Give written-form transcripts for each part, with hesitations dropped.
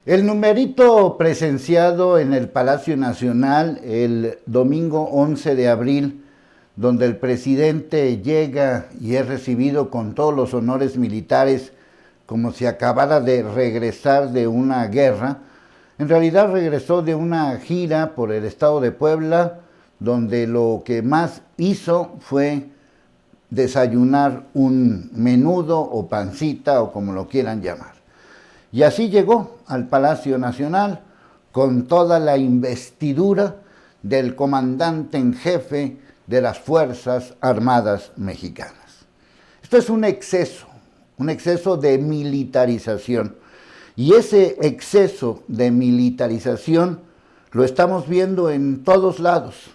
El numerito presenciado en el Palacio Nacional el domingo 11 de abril, donde el presidente llega y es recibido con todos los honores militares como si acabara de regresar de una guerra, en realidad regresó de una gira por el estado de Puebla, donde lo que más hizo fue desayunar un menudo o pancita o como lo quieran llamar. Y así llegó al Palacio Nacional con toda la investidura del comandante en jefe de las Fuerzas Armadas Mexicanas. Esto es un exceso de militarización. Y ese exceso de militarización lo estamos viendo en todos lados,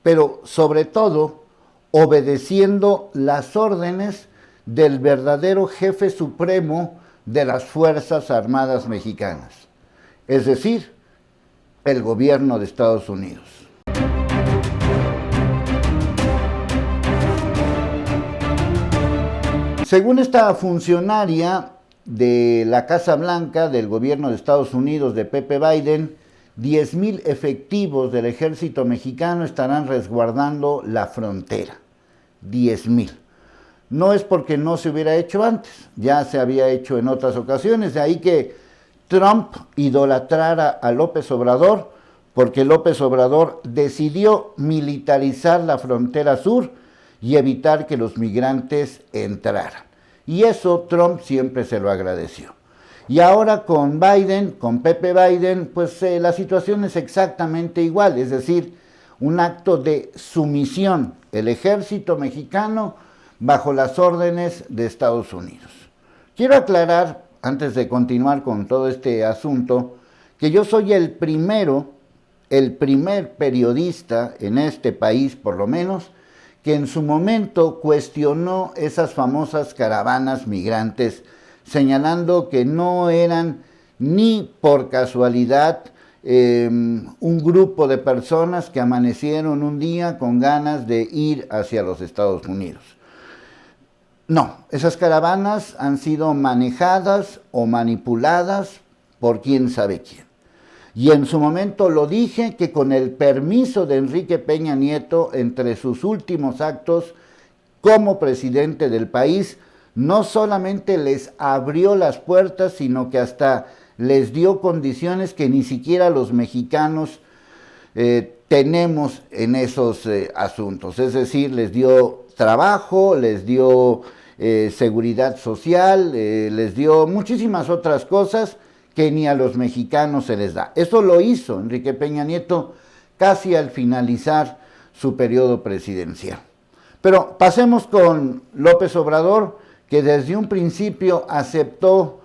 pero sobre todo obedeciendo las órdenes del verdadero jefe supremo de las Fuerzas Armadas Mexicanas, es decir, el gobierno de Estados Unidos. Según esta funcionaria de la Casa Blanca del gobierno de Estados Unidos de Pepe Biden, 10,000 efectivos del ejército mexicano estarán resguardando la frontera. 10,000. No es porque no se hubiera hecho antes, ya se había hecho en otras ocasiones, de ahí que Trump idolatrara a López Obrador, porque López Obrador decidió militarizar la frontera sur y evitar que los migrantes entraran. Y eso Trump siempre se lo agradeció. Y ahora con Biden, con Pepe Biden, pues la situación es exactamente igual, es decir, un acto de sumisión, el ejército mexicano bajo las órdenes de Estados Unidos. Quiero aclarar, antes de continuar con todo este asunto, que yo soy el primer periodista en este país, por lo menos, que en su momento cuestionó esas famosas caravanas migrantes, señalando que no eran ni por casualidad un grupo de personas que amanecieron un día con ganas de ir hacia los Estados Unidos. No, esas caravanas han sido manejadas o manipuladas por quién sabe quién. Y en su momento lo dije que con el permiso de Enrique Peña Nieto, entre sus últimos actos como presidente del país, no solamente les abrió las puertas, sino que hasta les dio condiciones que ni siquiera los mexicanos tenemos en esos asuntos. Es decir, les dio trabajo, les dio seguridad social, les dio muchísimas otras cosas que ni a los mexicanos se les da. Eso lo hizo Enrique Peña Nieto casi al finalizar su periodo presidencial. Pero pasemos con López Obrador, que desde un principio aceptó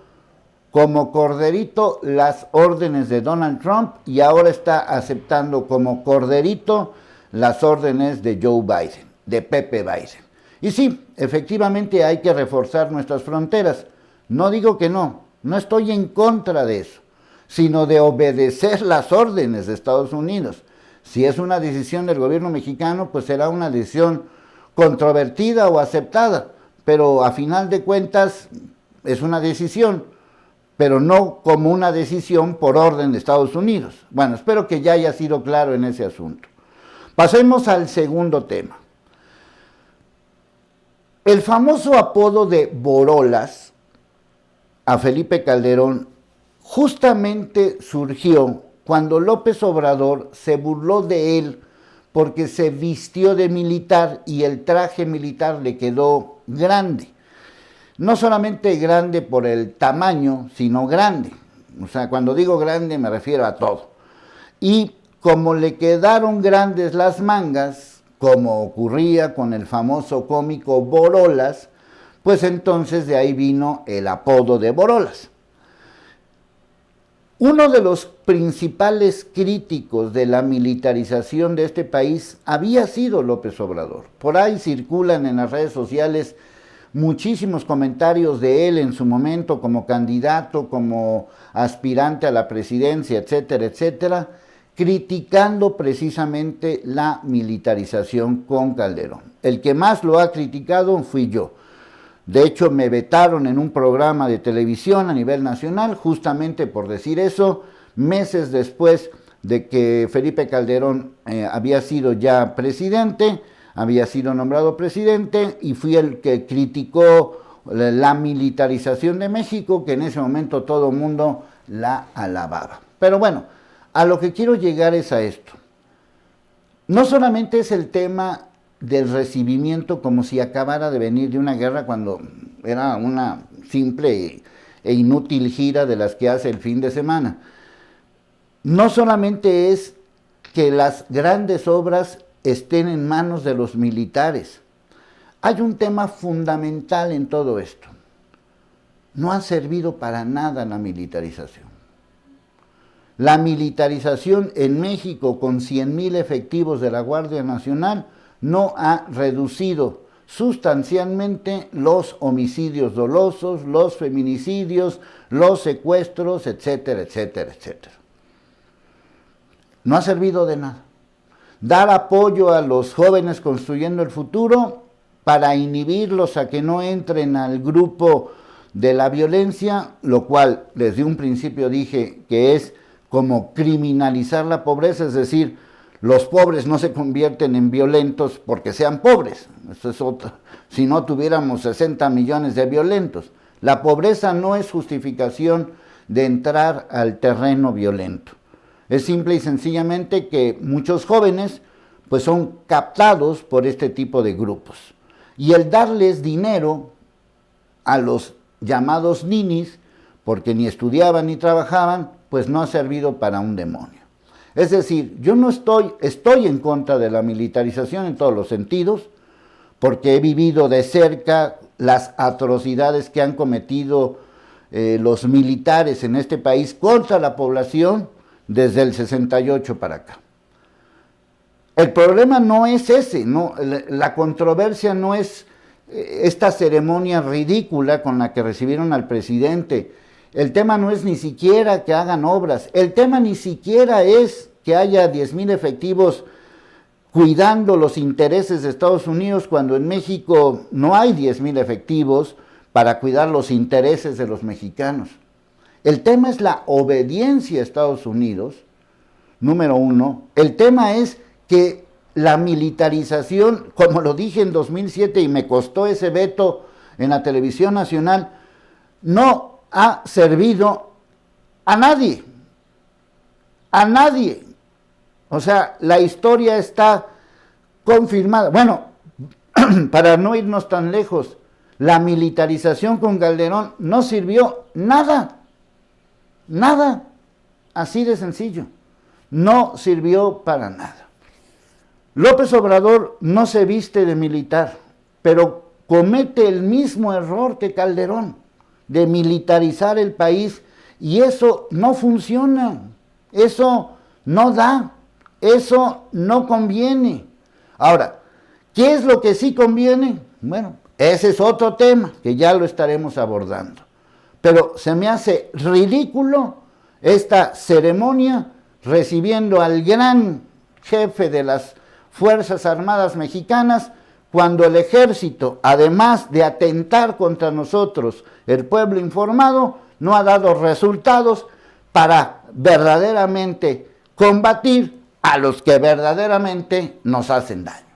como corderito las órdenes de Donald Trump y ahora está aceptando como corderito las órdenes de Joe Biden, de Pepe Biden. Y sí, efectivamente hay que reforzar nuestras fronteras. No digo que no estoy en contra de eso, sino de obedecer las órdenes de Estados Unidos. Si es una decisión del gobierno mexicano, pues será una decisión controvertida o aceptada, pero a final de cuentas es una decisión, pero no como una decisión por orden de Estados Unidos. Bueno, espero que ya haya sido claro en ese asunto. Pasemos al segundo tema. El famoso apodo de Borolas a Felipe Calderón justamente surgió cuando López Obrador se burló de él porque se vistió de militar y el traje militar le quedó grande. No solamente grande por el tamaño, sino grande. O sea, cuando digo grande me refiero a todo. Y como le quedaron grandes las mangas, como ocurría con el famoso cómico Borolas, pues entonces de ahí vino el apodo de Borolas. Uno de los principales críticos de la militarización de este país había sido López Obrador. Por ahí circulan en las redes sociales muchísimos comentarios de él en su momento como candidato, como aspirante a la presidencia, etcétera, etcétera, criticando precisamente la militarización con Calderón. El que más lo ha criticado fui yo. De hecho, me vetaron en un programa de televisión a nivel nacional justamente por decir eso, meses después de que Felipe Calderón había sido ya presidente, había sido nombrado presidente, y fui el que criticó la militarización de México, que en ese momento todo el mundo la alababa. Pero bueno, a lo que quiero llegar es a esto. No solamente es el tema del recibimiento como si acabara de venir de una guerra cuando era una simple e inútil gira de las que hace el fin de semana. No solamente es que las grandes obras estén en manos de los militares. Hay un tema fundamental en todo esto. No ha servido para nada la militarización. La militarización en México con 100,000 efectivos de la Guardia Nacional no ha reducido sustancialmente los homicidios dolosos, los feminicidios, los secuestros, etcétera, etcétera, etcétera. No ha servido de nada. Dar apoyo a los jóvenes construyendo el futuro para inhibirlos a que no entren al grupo de la violencia, lo cual desde un principio dije que es como criminalizar la pobreza, es decir, los pobres no se convierten en violentos porque sean pobres. Eso es otra. Si no tuviéramos 60 millones de violentos. La pobreza no es justificación de entrar al terreno violento. Es simple y sencillamente que muchos jóvenes pues son captados por este tipo de grupos. Y el darles dinero a los llamados ninis, porque ni estudiaban ni trabajaban, pues no ha servido para un demonio. Es decir, yo no estoy en contra de la militarización en todos los sentidos, porque he vivido de cerca las atrocidades que han cometido los militares en este país contra la población desde el 68 para acá. El problema no es ese, no, la controversia no es esta ceremonia ridícula con la que recibieron al presidente. El tema no es ni siquiera que hagan obras, el tema ni siquiera es que haya 10,000 efectivos cuidando los intereses de Estados Unidos cuando en México no hay 10,000 efectivos para cuidar los intereses de los mexicanos. El tema es la obediencia a Estados Unidos, número uno. El tema es que la militarización, como lo dije en 2007 y me costó ese veto en la televisión nacional, no ha servido a nadie. A nadie. O sea, la historia está confirmada. Bueno, para no irnos tan lejos, la militarización con Calderón no sirvió nada. Nada, así de sencillo, no sirvió para nada. López Obrador no se viste de militar, pero comete el mismo error que Calderón, de militarizar el país, y eso no funciona, eso no da, eso no conviene. Ahora, ¿qué es lo que sí conviene? Bueno, ese es otro tema que ya lo estaremos abordando. Pero se me hace ridículo esta ceremonia recibiendo al gran jefe de las Fuerzas Armadas Mexicanas, cuando el ejército, además de atentar contra nosotros, el pueblo informado, no ha dado resultados para verdaderamente combatir a los que verdaderamente nos hacen daño.